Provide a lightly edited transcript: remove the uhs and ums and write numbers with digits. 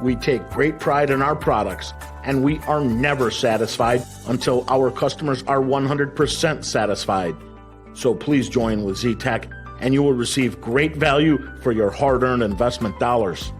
We take great pride in our products, and we are never satisfied until our customers are 100% satisfied. So please join with Z-Tech, and you will receive great value for your hard-earned investment dollars.